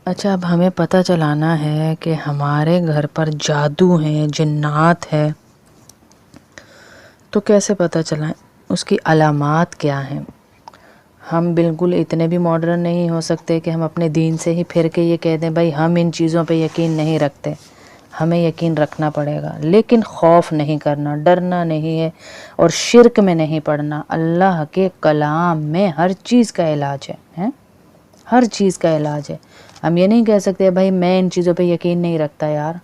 اچھا، اب ہمیں پتہ چلانا ہے کہ ہمارے گھر پر جادو ہے، جنات ہے، تو کیسے پتہ چلائیں؟ اس کی علامات کیا ہیں؟ ہم بالکل اتنے بھی ماڈرن نہیں ہو سکتے کہ ہم اپنے دین سے ہی پھر کے یہ کہہ دیں بھائی ہم ان چیزوں پہ یقین نہیں رکھتے۔ ہمیں یقین رکھنا پڑے گا، لیکن خوف نہیں کرنا، ڈرنا نہیں ہے، اور شرک میں نہیں پڑنا۔ اللہ کے کلام میں ہر چیز کا علاج ہے، ہر چیز کا علاج ہے۔ ہم یہ نہیں کہہ سکتے بھائی میں ان چیزوں پہ یقین نہیں رکھتا۔ یار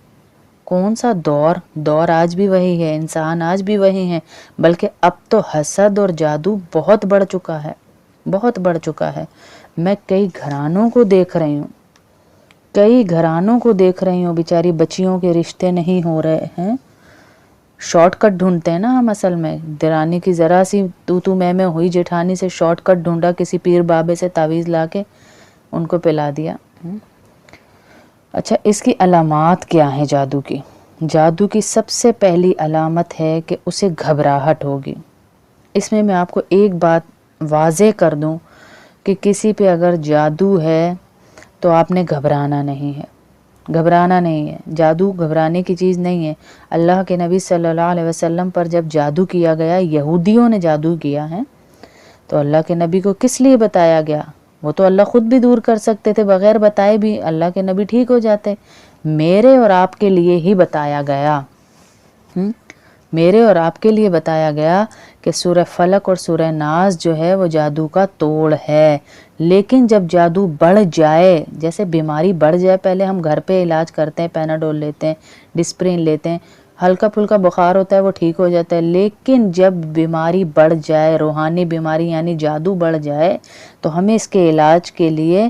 کون سا دور آج بھی وہی ہے، انسان آج بھی وہی ہے، بلکہ اب تو حسد اور جادو بہت بڑھ چکا ہے، بہت بڑھ چکا ہے۔ میں کئی گھرانوں کو دیکھ رہی ہوں، بیچاری بچیوں کے رشتے نہیں ہو رہے ہیں۔ شارٹ کٹ ڈھونڈتے ہیں نا ہم، اصل میں درانی کی ذرا سی تو میں ہوئی جیٹھانی سے شارٹ کٹ ڈھونڈا، کسی پیر بابے سے تعویذ لا کے ان کو پلا دیا۔ اچھا، اس کی علامات کیا ہیں جادو کی؟ جادو کی سب سے پہلی علامت ہے کہ اسے گھبراہٹ ہوگی۔ اس میں آپ کو ایک بات واضح کر دوں کہ کسی پہ اگر جادو ہے تو آپ نے گھبرانا نہیں ہے۔ جادو گھبرانے کی چیز نہیں ہے۔ اللہ کے نبی صلی اللہ علیہ وسلم پر جب جادو کیا گیا، یہودیوں نے جادو کیا ہے، تو اللہ کے نبی کو کس لیے بتایا گیا؟ وہ تو اللہ خود بھی دور کر سکتے تھے، بغیر بتائے بھی اللہ کے نبی ٹھیک ہو جاتے۔ میرے اور آپ کے لیے ہی بتایا گیا، میرے اور آپ کے لیے بتایا گیا کہ سورہ فلق اور سورہ ناس جو ہے وہ جادو کا توڑ ہے۔ لیکن جب جادو بڑھ جائے، جیسے بیماری بڑھ جائے، پہلے ہم گھر پہ علاج کرتے ہیں، پیناڈول لیتے ہیں، ڈسپرین لیتے ہیں، ہلکا پھلکا بخار ہوتا ہے وہ ٹھیک ہو جاتا ہے۔ لیکن جب بیماری بڑھ جائے، روحانی بیماری یعنی جادو بڑھ جائے، تو ہمیں اس کے علاج کے لیے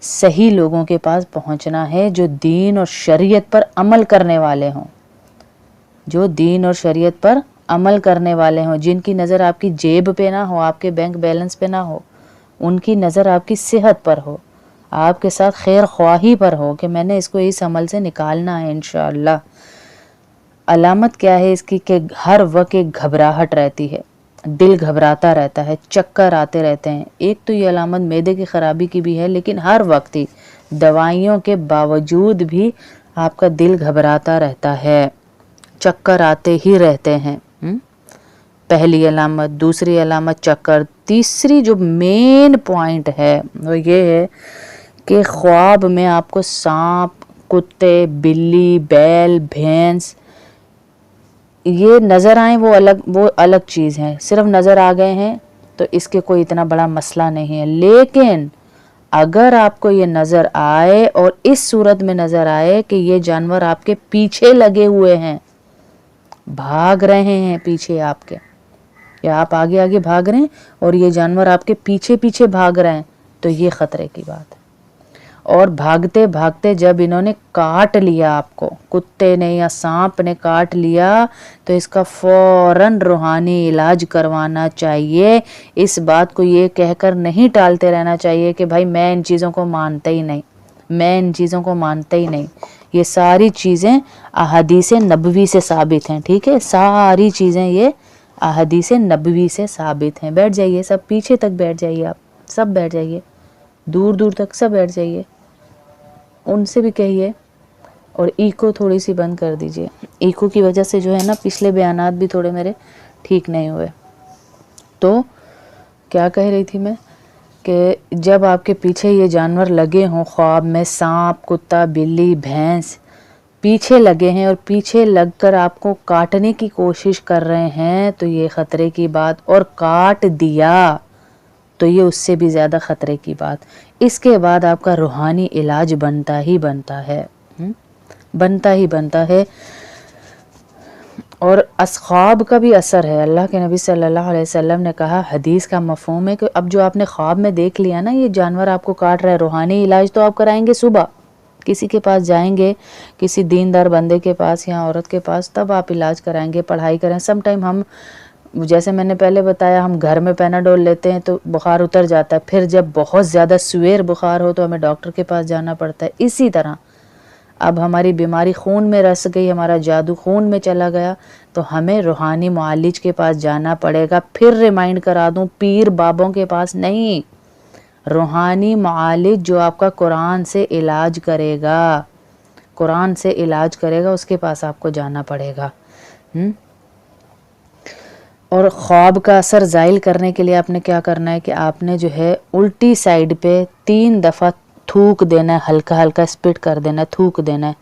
صحیح لوگوں کے پاس پہنچنا ہے، جو دین اور شریعت پر عمل کرنے والے ہوں، جو دین اور شریعت پر عمل کرنے والے ہوں، جن کی نظر آپ کی جیب پہ نہ ہو، آپ کے بینک بیلنس پہ نہ ہو، ان کی نظر آپ کی صحت پر ہو، آپ کے ساتھ خیر خواہی پر ہو کہ میں نے اس کو اس عمل سے نکالنا ہے انشاءاللہ۔ علامت کیا ہے اس کی؟ کہ ہر وقت ایک گھبراہٹ رہتی ہے، دل گھبراتا رہتا ہے، چکر آتے رہتے ہیں۔ ایک تو یہ علامت معدے کی خرابی کی بھی ہے، لیکن ہر وقت ہی دوائیوں کے باوجود بھی آپ کا دل گھبراتا رہتا ہے، چکر آتے ہی رہتے ہیں۔ پہلی علامت۔ دوسری علامت چکر۔ تیسری جو مین پوائنٹ ہے وہ یہ ہے کہ خواب میں آپ کو سانپ، کتے، بلی، بیل، بھینس یہ نظر آئیں، وہ الگ چیز ہے۔ صرف نظر آ گئے ہیں تو اس کے کوئی اتنا بڑا مسئلہ نہیں ہے، لیکن اگر آپ کو یہ نظر آئے اور اس صورت میں نظر آئے کہ یہ جانور آپ کے پیچھے لگے ہوئے ہیں، بھاگ رہے ہیں پیچھے آپ کے، یا آپ آگے آگے بھاگ رہے ہیں اور یہ جانور آپ کے پیچھے پیچھے بھاگ رہے ہیں، تو یہ خطرے کی بات ہے۔ اور بھاگتے بھاگتے جب انہوں نے کاٹ لیا آپ کو، کتے نے یا سانپ نے کاٹ لیا، تو اس کا فوراً روحانی علاج کروانا چاہیے۔ اس بات کو یہ کہہ کر نہیں ٹالتے رہنا چاہیے کہ بھائی میں ان چیزوں کو مانتا ہی نہیں، یہ ساری چیزیں احادیث نبوی سے ثابت ہیں، ٹھیک ہے؟ ساری چیزیں یہ احادیث نبوی سے ثابت ہیں۔ بیٹھ جائیے سب، پیچھے تک بیٹھ جائیے، آپ سب بیٹھ جائیے، دور دور تک سب بیٹھ جائیے، ان سے بھی کہیے، اور ایکو تھوڑی سی بند کر دیجئے۔ ایکو کی وجہ سے جو ہے نا پچھلے بیانات بھی تھوڑے میرے ٹھیک نہیں ہوئے۔ تو کیا کہہ رہی تھی میں کہ جب آپ کے پیچھے یہ جانور لگے ہوں، خواب میں سانپ، کتا، بلی، بھینس پیچھے لگے ہیں اور پیچھے لگ کر آپ کو کاٹنے کی کوشش کر رہے ہیں، تو یہ خطرے کی بات، اور کاٹ دیا تو یہ اس سے بھی زیادہ خطرے کی بات۔ اس کے بعد آپ کا روحانی علاج بنتا ہی بنتا ہے، اور خواب کا بھی اثر ہے۔ اللہ کے نبی صلی اللہ علیہ وسلم نے کہا، حدیث کا مفہوم ہے کہ اب جو آپ نے خواب میں دیکھ لیا نا یہ جانور آپ کو کاٹ رہا ہے، روحانی علاج تو آپ کرائیں گے صبح، کسی کے پاس جائیں گے، کسی دیندار بندے کے پاس یا عورت کے پاس، تب آپ علاج کرائیں گے، پڑھائی کریں۔ سم ٹائم ہم، جیسے میں نے پہلے بتایا، ہم گھر میں پیناڈول لیتے ہیں تو بخار اتر جاتا ہے، پھر جب بہت زیادہ سویر بخار ہو تو ہمیں ڈاکٹر کے پاس جانا پڑتا ہے۔ اسی طرح اب ہماری بیماری خون میں رس گئی، ہمارا جادو خون میں چلا گیا، تو ہمیں روحانی معالج کے پاس جانا پڑے گا۔ پھر ریمائنڈ کرا دوں، پیر بابوں کے پاس نہیں، रूहानी मुआलिज जो आपका कुरान से इलाज करेगा, कुरान से इलाज करेगा, उसके पास आपको जाना पड़ेगा। और ख्वाब का असर ज़ाइल करने के लिए आपने क्या करना है कि आपने जो है उल्टी साइड पे 3 दफ़ा थूक देना है, हल्का हल्का स्पिट कर देना है, थूक देना है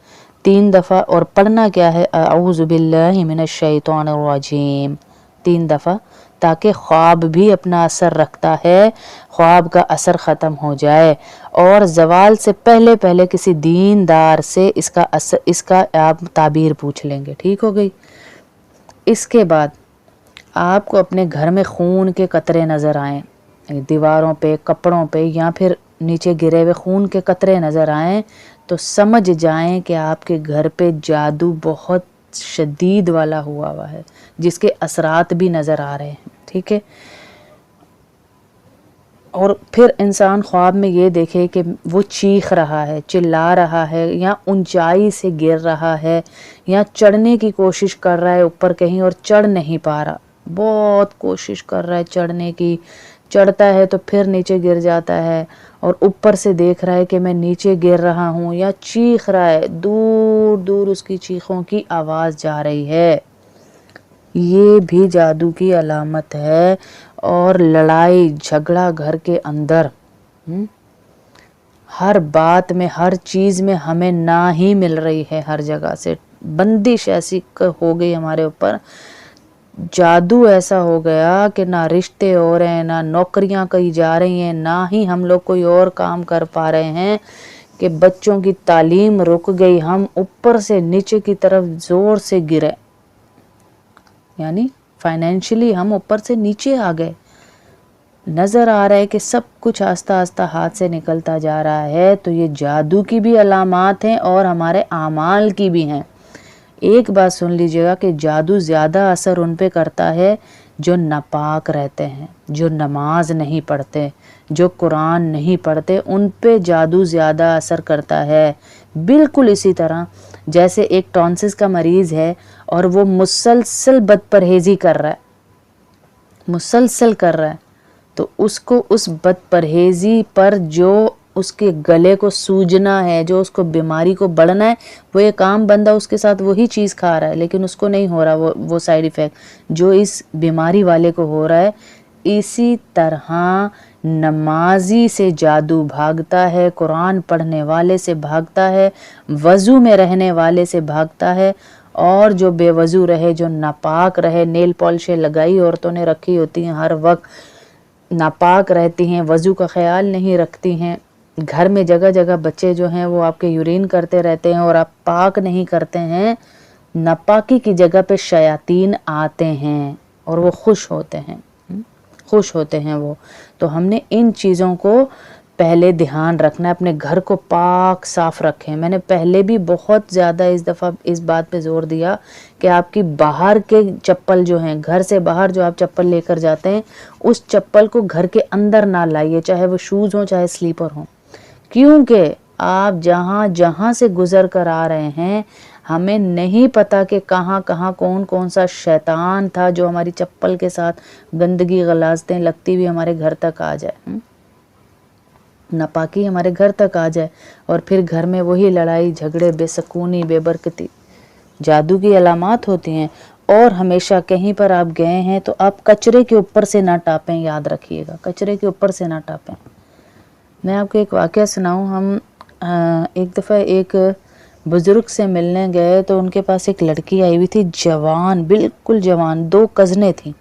3 दफ़ा। और पढ़ना क्या है, अऊज़ु बिल्लाहि मिनश शैतानिर रजीम 3 दफ़ा, ताकि ख्वाब भी अपना असर रखता है, ख्वाब का असर ख़त्म हो जाए। और ज़वाल से पहले पहले किसी दीनदार से इसका आप ताबीर पूछ लेंगे, ठीक हो गई। इसके बाद आपको अपने घर में खून के कतरे नज़र आएँ, दीवारों पे, कपड़ों पे, या फिर नीचे गिरे हुए खून के कतरे नज़र आएँ, तो समझ जाएं कि आपके घर पे जादू बहुत शदीद वाला हुआ है, जिसके असरात भी नज़र आ रहे हैं, ठीक है। और फिर इंसान ख्वाब में ये देखे कि वो चीख रहा है, चिल्ला रहा है, या ऊंचाई से गिर रहा है, या चढ़ने की कोशिश कर रहा है ऊपर कहीं और चढ़ नहीं पा रहा, बहुत कोशिश कर रहा है चढ़ने की, चढ़ता है तो फिर नीचे गिर जाता है, और ऊपर से देख रहा है कि मैं नीचे गिर रहा हूँ, या चीख रहा है, दूर दूर उसकी चीखों की आवाज़ जा रही है, ये भी जादू की अलामत है। और लड़ाई झगड़ा घर के अंदर, हर बात में, हर चीज़ में हमें ना ही मिल रही है, हर जगह से बंदिश ऐसी हो गई हमारे ऊपर, जादू ऐसा हो गया कि ना रिश्ते हो रहे हैं, ना नौकरियां कहीं जा रही हैं, ना ही हम लोग कोई और काम कर पा रहे हैं, कि बच्चों की तालीम रुक गई, हम ऊपर से नीचे की तरफ ज़ोर से गिरे, यानी फाइनेंशियली हम ऊपर से नीचे आ गए। नज़र आ रहा है कि सब कुछ आस्ता आस्ता हाथ से निकलता जा रहा है। तो ये जादू की भी अलामात हैं और हमारे आमाल की भी हैं। एक बात सुन लीजिएगा कि जादू ज़्यादा असर उन पे करता है जो नापाक रहते हैं, जो नमाज नहीं पढ़ते, जो कुरान नहीं पढ़ते, उन पे जादू ज़्यादा असर करता है। बिल्कुल इसी तरह जैसे एक टॉन्सिस का मरीज़ है और वो मुसलसल बदपरहेज़ी कर रहा है, मुसलसल कर रहा है, तो उसको उस बदपरहेज़ी पर जो उसके गले को सूजना है, जो उसको बीमारी को बढ़ना है, वो एक आम बंदा उसके साथ वही चीज़ खा रहा है लेकिन उसको नहीं हो रहा वो साइड इफ़ेक्ट जो इस बीमारी वाले को हो रहा है। इसी तरह नमाजी से जादू भागता है, कुरान पढ़ने वाले से भागता है, वज़ू में रहने वाले से भागता है, और जो बेवज़ू रहे, जो नापाक रहे, नेल पॉलिशें लगाई औरतों ने रखी होती हैं, हर वक्त नापाक रहती हैं, वज़ू का ख्याल नहीं रखती हैं, घर में जगह जगह बच्चे जो हैं वो आपके यूरिन करते रहते हैं और आप पाक नहीं करते हैं, नापाकी की जगह पे शयातीन आते हैं और वो खुश होते हैं, खुश होते हैं वो। तो हमने इन चीज़ों को पहले ध्यान रखना है, अपने घर को पाक साफ रखें। मैंने पहले भी बहुत ज़्यादा इस दफ़ा इस बात पे ज़ोर दिया कि आपकी बाहर के चप्पल जो हैं, घर से बाहर जो आप चप्पल लेकर जाते हैं, उस चप्पल को घर के अंदर ना लाइए, चाहे वो शूज़ हों चाहे स्लीपर हों, क्योंकि आप जहाँ जहाँ से गुज़र कर आ रहे हैं, हमें नहीं पता कि कहाँ कहाँ कौन कौन सा शैतान था जो हमारी चप्पल के साथ गंदगी गलाजतें लगती हुई हमारे घर तक आ जाए, नापाकी हमारे घर तक आ जाए, और फिर घर में वही लड़ाई झगड़े, बेसकूनी, बेबरकती। जादू की अलामात होती हैं। और हमेशा कहीं पर आप गए हैं तो आप कचरे के ऊपर से ना टापें, याद रखिएगा, कचरे के ऊपर से ना टापें। मैं आपको एक वाक़या सुनाऊं। हम एक दफ़ा एक बुज़ुर्ग से मिलने गए तो उनके पास एक लड़की आई हुई थी, जवान, बिल्कुल जवान, 2 कज़नें थीं।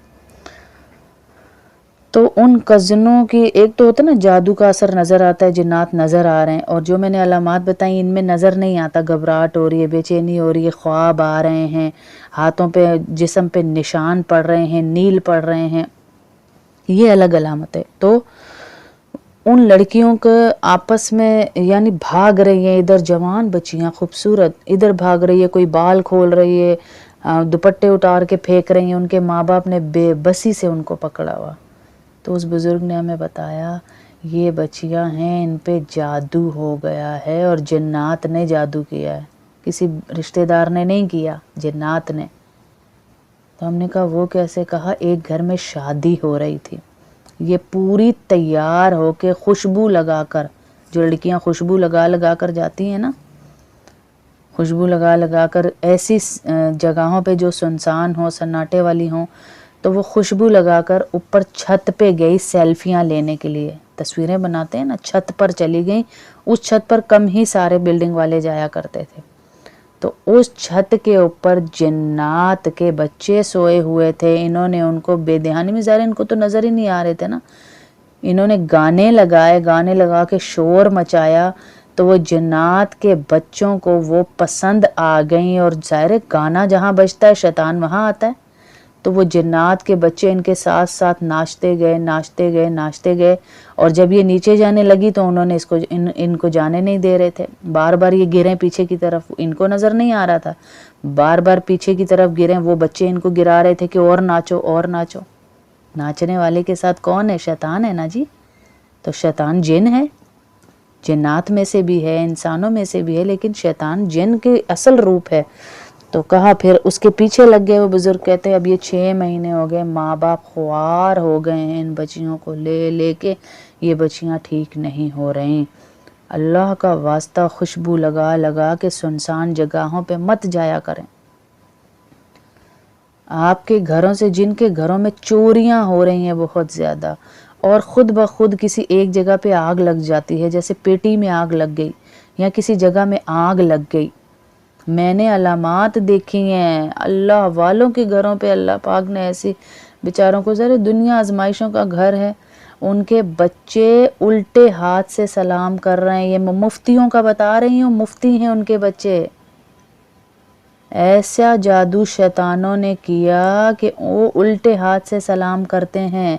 तो उन कज़नों की, एक तो होता है ना जादू का असर नज़र आता है, जिन्नात नज़र आ रहे हैं, और जो मैंने अलामात बताई इनमें नज़र नहीं आता, घबराहट हो रही है, बेचैनी हो रही है, ख्वाब आ रहे हैं, हाथों पे जिस्म पे निशान पड़ रहे हैं, नील पड़ रहे हैं, ये अलग अलामत है। तो उन लड़कियों को आपस में यानी भाग रही हैं, इधर जवान बच्चियां खूबसूरत, इधर भाग रही है, कोई बाल खोल रही है, दुपट्टे उतार के फेंक रही हैं, उनके माँ बाप ने बेबसी से उनको पकड़ा हुआ। तो उस बुज़ुर्ग ने हमें बताया ये बच्चियां हैं, इन पे जादू हो गया है और जिन्नात ने जादू किया है, किसी रिश्तेदार ने नहीं किया, जिन्नात ने। तो हमने कहा वो कैसे? कहा एक घर में शादी हो रही थी, یہ پوری تیار ہو کے خوشبو لگا کر، جو لڑکیاں خوشبو لگا لگا کر جاتی ہیں نا، خوشبو لگا لگا کر ایسی جگہوں پہ جو سنسان ہو، سناٹے والی ہوں، تو وہ خوشبو لگا کر اوپر چھت پہ گئی سیلفیاں لینے کے لیے، تصویریں بناتے ہیں نا، چھت پر چلی گئیں۔ اس چھت پر کم ہی سارے بلڈنگ والے جایا کرتے تھے، تو اس چھت کے اوپر جنات کے بچے سوئے ہوئے تھے۔ انہوں نے ان کو بے دہانی میں، ظاہر ان کو تو نظر ہی نہیں آ رہے تھے نا، انہوں نے گانے لگائے، گانے لگا کے شور مچایا، تو وہ جنات کے بچوں کو وہ پسند آ گئیں، اور ظاہر گانا جہاں بجتا ہے شیطان وہاں آتا ہے، تو وہ جنات کے بچے ان کے ساتھ ساتھ ناچتے گئے ناچتے گئے ناچتے گئے، اور جب یہ نیچے جانے لگی تو انہوں نے ان کو جانے نہیں دے رہے تھے، بار بار یہ گریں پیچھے کی طرف، ان کو نظر نہیں آ رہا تھا، بار بار پیچھے کی طرف گریں، وہ بچے ان کو گرا رہے تھے کہ اور ناچو اور ناچو۔ ناچنے والے کے ساتھ کون ہے؟ شیطان ہے نا جی، تو شیطان جن ہے، جنات میں سے بھی ہے، انسانوں میں سے بھی ہے، لیکن شیطان جن کے اصل روپ ہے۔ تو کہا پھر اس کے پیچھے لگ گئے وہ بزرگ، کہتے ہیں اب یہ 6 مہینے ہو گئے، ماں باپ خوار ہو گئے ہیں ان بچیوں کو لے لے کے، یہ بچیاں ٹھیک نہیں ہو رہی۔ اللہ کا واسطہ خوشبو لگا لگا کے سنسان جگہوں پہ مت جایا کریں۔ آپ کے گھروں سے، جن کے گھروں میں چوریاں ہو رہی ہیں بہت زیادہ، اور خود بخود کسی ایک جگہ پہ آگ لگ جاتی ہے، جیسے پیٹی میں آگ لگ گئی یا کسی جگہ میں آگ لگ گئی، میں نے علامات دیکھی ہیں اللہ والوں کے گھروں پہ۔ اللہ پاک نے ایسی بیچاروں کو، ذرا دنیا آزمائشوں کا گھر ہے، ان کے بچے الٹے ہاتھ سے سلام کر رہے ہیں، یہ مفتیوں کا بتا رہی ہوں، مفتی ہیں ان کے بچے۔ ایسا جادو شیطانوں نے کیا کہ وہ الٹے ہاتھ سے سلام کرتے ہیں،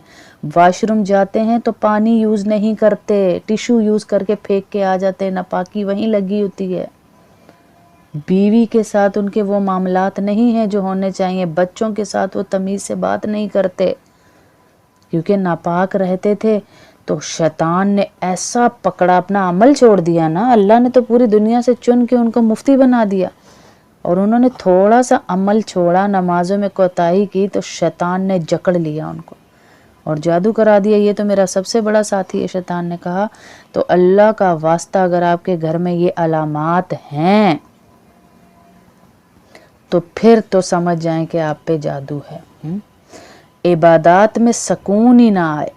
واش روم جاتے ہیں تو پانی یوز نہیں کرتے، ٹیشو یوز کر کے پھینک کے آ جاتے ہیں، ناپاکی وہیں لگی ہوتی ہے۔ بیوی کے ساتھ ان کے وہ معاملات نہیں ہیں جو ہونے چاہیے، بچوں کے ساتھ وہ تمیز سے بات نہیں کرتے، کیونکہ ناپاک رہتے تھے۔ تو شیطان نے ایسا پکڑا، اپنا عمل چھوڑ دیا نا، اللہ نے تو پوری دنیا سے چن کے ان کو مفتی بنا دیا، اور انہوں نے تھوڑا سا عمل چھوڑا، نمازوں میں کوتاہی کی، تو شیطان نے جکڑ لیا ان کو اور جادو کرا دیا۔ یہ تو میرا سب سے بڑا ساتھی ہے، شیطان نے کہا۔ تو اللہ کا واسطہ اگر آپ کے گھر میں یہ علامات ہیں تو پھر تو سمجھ جائیں کہ آپ پہ جادو ہے۔ عبادات میں سکون ہی نہ آئے،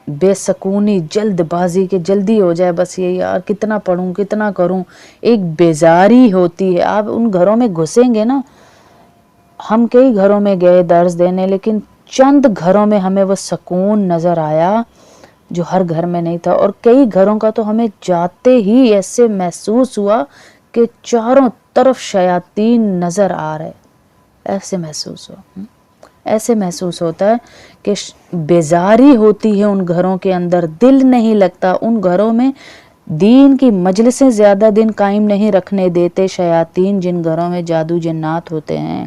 بے سکونی، جلد بازی کے جلدی ہو جائے، بس یہ یار کتنا پڑھوں کتنا کروں، ایک بیزاری ہوتی ہے۔ آپ ان گھروں میں گھسیں گے نا، ہم کئی گھروں میں گئے درس دینے، لیکن چند گھروں میں ہمیں وہ سکون نظر آیا جو ہر گھر میں نہیں تھا، اور کئی گھروں کا تو ہمیں جاتے ہی ایسے محسوس ہوا کہ چاروں طرف شیاطین نظر آ رہے، ایسے محسوس ہوا، ایسے محسوس ہوتا ہے کہ بیزاری ہوتی ہے ان گھروں کے اندر، دل نہیں لگتا ان گھروں میں، دین کی مجلسیں زیادہ دن قائم نہیں رکھنے دیتے شیاطین جن گھروں میں جادو جنات ہوتے ہیں۔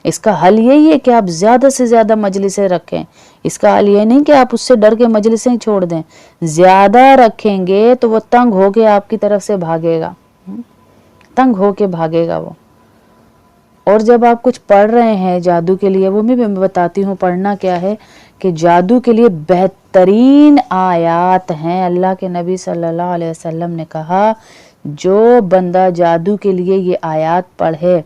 اس کا حل یہی ہے کہ آپ زیادہ سے زیادہ مجلسیں رکھیں، اس کا حل یہ نہیں کہ آپ اس سے ڈر کے مجلسیں چھوڑ دیں، زیادہ رکھیں گے تو وہ تنگ ہو کے آپ کی طرف سے بھاگے گا، تنگ ہو کے بھاگے گا وہ۔ اور جب آپ کچھ پڑھ رہے ہیں جادو کے لیے، وہ میں بتاتی ہوں پڑھنا کیا ہے، کہ جادو کے لیے بہترین آیات ہیں۔ اللہ کے نبی صلی اللہ علیہ وسلم نے کہا جو بندہ جادو کے لیے یہ آیات پڑھے،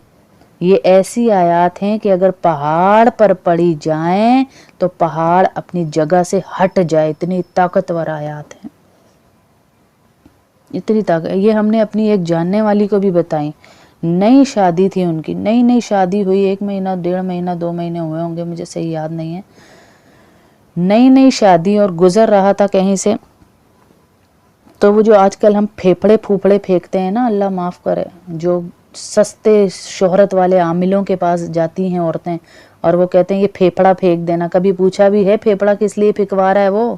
یہ ایسی آیات ہیں کہ اگر پہاڑ پر پڑھی جائیں تو پہاڑ اپنی جگہ سے ہٹ جائے، اتنی طاقتور آیات ہیں، اتنی طاقت۔ یہ ہم نے اپنی ایک جاننے والی کو بھی بتائی، نئی شادی تھی ان کی، نئی شادی ہوئی، 1 مہینہ 1.5 مہینہ 2 مہینے ہوئے ہوں گے، مجھے صحیح یاد نہیں ہے، نئی شادی، اور گزر رہا تھا کہیں سے، تو وہ جو آج کل ہم پھیپھڑے پھوپھڑے پھینکتے ہیں نا، اللہ معاف کرے، جو سستے شہرت والے عاملوں کے پاس جاتی ہیں عورتیں اور وہ کہتے ہیں یہ پھیپھڑا پھینک دینا، کبھی پوچھا بھی ہے پھیپھڑا کس لیے پھینکوا رہا ہے؟ وہ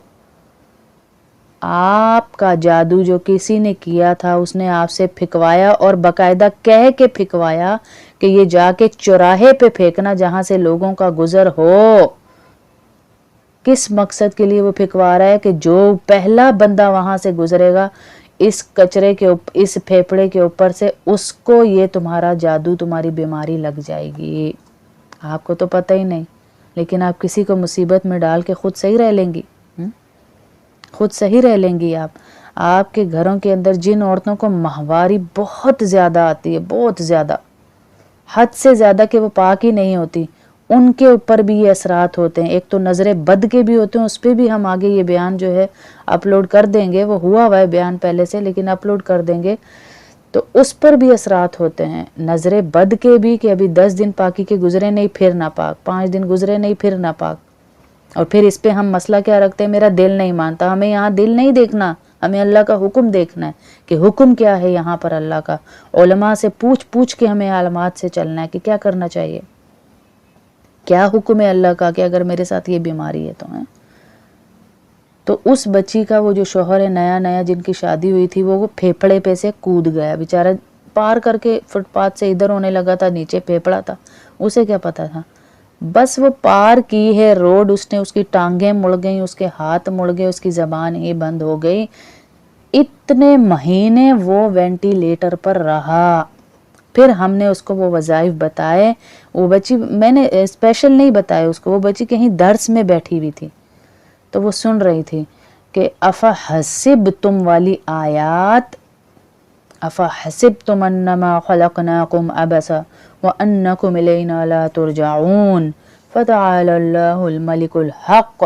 آپ کا جادو جو کسی نے کیا تھا، اس نے آپ سے پھینکوایا، اور باقاعدہ کہہ کے پھینکوایا کہ یہ جا کے چوراہے پہ پھینکنا جہاں سے لوگوں کا گزر ہو۔ کس مقصد کے لیے وہ پھینکوا رہا ہے؟ کہ جو پہلا بندہ وہاں سے گزرے گا اس کچرے کے اوپر، اس پھیپھڑے کے اوپر سے، اس کو یہ تمہارا جادو، تمہاری بیماری لگ جائے گی۔ آپ کو تو پتہ ہی نہیں، لیکن آپ کسی کو مصیبت میں ڈال کے خود صحیح رہ لیں گی۔ खुद सही रह लेंगी आप। आपके घरों के अंदर जिन औरतों को माहवारी बहुत ज़्यादा आती है, बहुत ज़्यादा, हद से ज़्यादा कि वो पाक ही नहीं होती, उनके ऊपर भी ये असरात होते हैं। एक तो नज़र बद के भी होते हैं, उस पर भी हम आगे ये बयान जो है अपलोड कर देंगे। वो हुआ है बयान पहले से, लेकिन अपलोड कर देंगे। तो उस पर भी असरात होते हैं, नज़र बद के भी, कि अभी 10 दिन पाकी के गुजरे नहीं फिर नापाक, 5 दिन गुजरे नहीं फिर नापाक। और फिर इस पे हम मसला क्या रखते हैं, मेरा दिल नहीं मानता। हमें यहाँ दिल नहीं देखना, हमें अल्लाह का हुक्म देखना है कि हुक्म क्या है यहाँ पर अल्लाह का। उलमा से पूछ पूछ के हमें आलमात से चलना है कि क्या करना चाहिए, क्या हुक्म है अल्लाह का कि अगर मेरे साथ ये बीमारी है तो है। तो उस बच्ची का वो जो शोहर है नया नया जिनकी शादी हुई थी, वो फेफड़े पे से कूद गया बेचारा, पार करके फुटपाथ से इधर होने लगा था, नीचे फेफड़ा था, उसे क्या पता था। बस वो पार की है रोड, उसने, उसकी टांगें मुड़ गई, उसके हाथ मुड़ गए, उसकी ज़बान ही बंद हो गई। इतने महीने वो वेंटिलेटर पर रहा। फिर हमने उसको वो वज़ाइफ बताए। वो बच्ची, मैंने स्पेशल नहीं बताया उसको, वो बच्ची कहीं दर्स में बैठी हुई थी, तो वो सुन रही थी कि अफ़ा हसिब तुम वाली आयात, अफ़ा हसिब तुम अन्नमा खलक़नाकुम अबसा व अन्नकुम इलैना ला तुरजाऊन फ़तआलल्लाहुल मलिकुल हक़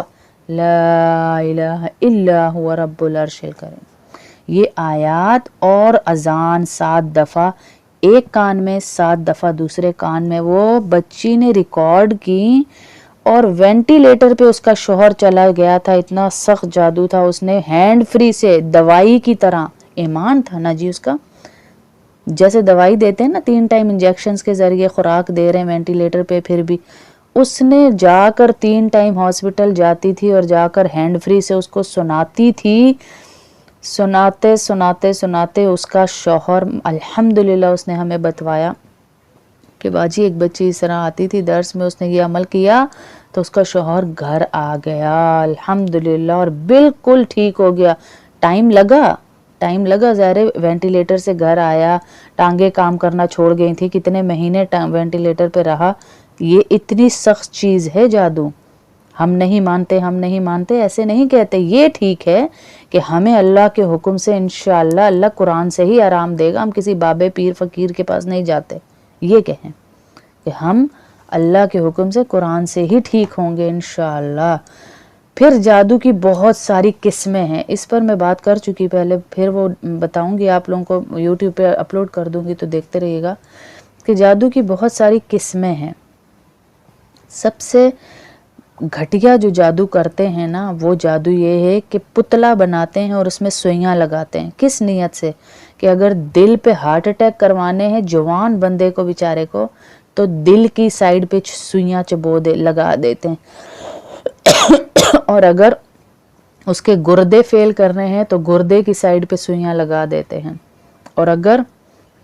ला इलाहा इल्ला हुवा रब्बुल अर्शिल करीम। ये आयात और अजान 7 दफ़ा, एक कान में 7 दफ़ा दूसरे कान में, वो बच्ची ने रिकॉर्ड की। और वेंटिलेटर पे उसका शोहर चला गया था, इतना सख्त जादू था, उसने हैंड फ्री से दवाई की तरह, ईमान था ना जी उसका, जैसे दवाई देते हैं ना 3 टाइम इंजेक्शंस के जरिए खुराक दे रहे हैं वेंटिलेटर पे, फिर भी उसने जाकर 3 टाइम हॉस्पिटल जाती थी और जाकर हैंड फ्री से उसको सुनाती थी। सुनाते सुनाते सुनाते उसका शौहर, अल्हम्दुलिल्लाह उसने हमें बतवाया कि बाजी एक बच्ची इस तरह आती थी दर्स में, उसने ये अमल किया तो उसका शौहर घर आ गया अल्हम्दुलिल्लाह, और बिल्कुल ठीक हो गया। टाइम लगा ज़ाहिर, वेंटिलेटर से घर आया, टांगे काम करना छोड़ गई थी, कितने महीने वेंटिलेटर पे रहा। ये इतनी सख्त चीज़ है जादू। हम नहीं मानते ऐसे नहीं कहते। ये ठीक है कि हमें अल्लाह के हुक्म से इंशाअल्लाह अल्लाह कुरान से ही आराम देगा, हम किसी बाबे पीर फ़कीर के पास नहीं जाते। ये कहें कि हम अल्लाह के हुक्म से कुरान से ही ठीक होंगे इंशाअल्लाह। फिर जादू की बहुत सारी किस्में हैं, इस पर मैं बात कर चुकी पहले, फिर वो बताऊंगी आप लोगों को, यूट्यूब पे अपलोड कर दूंगी तो देखते रहिएगा कि जादू की बहुत सारी किस्में हैं। सबसे घटिया जो जादू करते हैं ना, वो जादू ये है कि पुतला बनाते हैं और उसमें सुइयां लगाते हैं। किस नीयत से कि अगर दिल पे हार्ट अटैक करवाने हैं जवान बंदे को बेचारे को, तो दिल की साइड पे सुइयां चबो दे लगा देते हैं। और अगर उसके गुर्दे फेल कर रहे हैं तो गुर्दे की साइड पे सुइयां लगा देते हैं। और अगर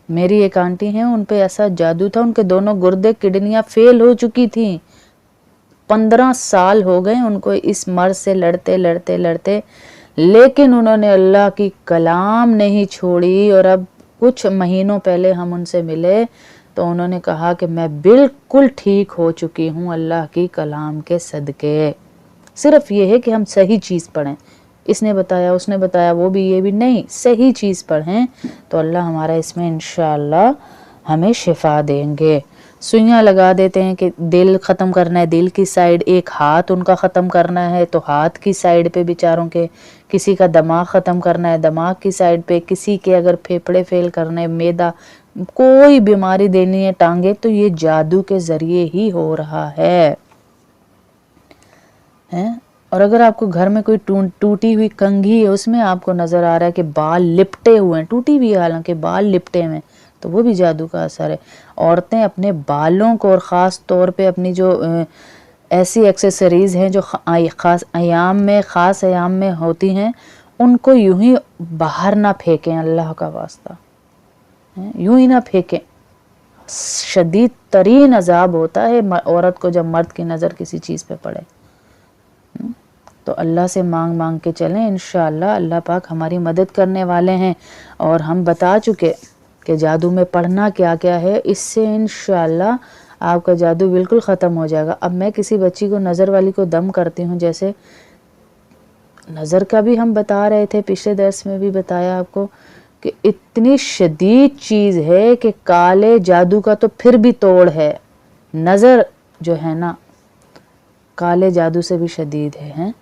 मेरी एक आंटी हैं, उन पे ऐसा जादू था, उनके दोनों गुर्दे किडनियां फेल हो चुकी थी, 15 साल हो गए उनको इस मर्ज से लड़ते लड़ते लड़ते, लेकिन उन्होंने अल्लाह की कलाम नहीं छोड़ी। और अब कुछ महीनों पहले हम उनसे मिले तो उन्होंने कहा कि मैं बिल्कुल ठीक हो चुकी हूँ अल्लाह की कलाम के सदके। सिर्फ ये है कि हम सही चीज़ पढ़ें, इसने बताया उसने बताया वो भी ये भी नहीं, सही चीज़ पढ़ें तो अल्लाह हमारा इसमें इंशाअल्लाह हमें शिफा देंगे। सुइयां लगा देते हैं कि दिल ख़त्म करना है, दिल की साइड, एक हाथ उनका ख़त्म करना है तो हाथ की साइड पे बेचारों के, किसी का दिमाग ख़त्म करना है दिमाग की साइड पे, किसी के अगर फेफड़े फेल करने, मैदा, कोई बीमारी देनी है, टांगे, तो ये जादू के ज़रिए ही हो रहा है। और अगर आपको घर में कोई टूटी हुई कंघी है, उसमें आपको नज़र आ रहा है कि बाल लिपटे हुए हैं, टूटी हुई हालांकि बाल लिपटे हुए, तो वो भी जादू का असर है। औरतें अपने बालों को और ख़ास तौर पे अपनी जो ऐसी एक्सेसरीज़ हैं जो ख़ास अयाम में होती हैं, उनको यूं ही बाहर ना फेंकें, अल्लाह का वास्ता, यूं ही ना फेंकें। शदीद तरीन अजाब होता है औरत को जब मर्द की नज़र किसी चीज़ पे पड़े। तो अल्लाह से मांग मांग के चलें, इंशाअल्लाह अल्लाह पाक हमारी मदद करने वाले हैं। और हम बता चुके कि जादू में पढ़ना क्या क्या है, इससे इंशाअल्लाह आपका जादू बिल्कुल ख़त्म हो जाएगा। अब मैं किसी बच्ची को, नज़र वाली को दम करती हूँ, जैसे नज़र का भी हम बता रहे थे, पिछले दर्स में भी बताया आपको कि इतनी शदीद चीज़ है कि काले जादू का तो फिर भी तोड़ है, नज़र जो है ना काले जादू से भी शदीद है।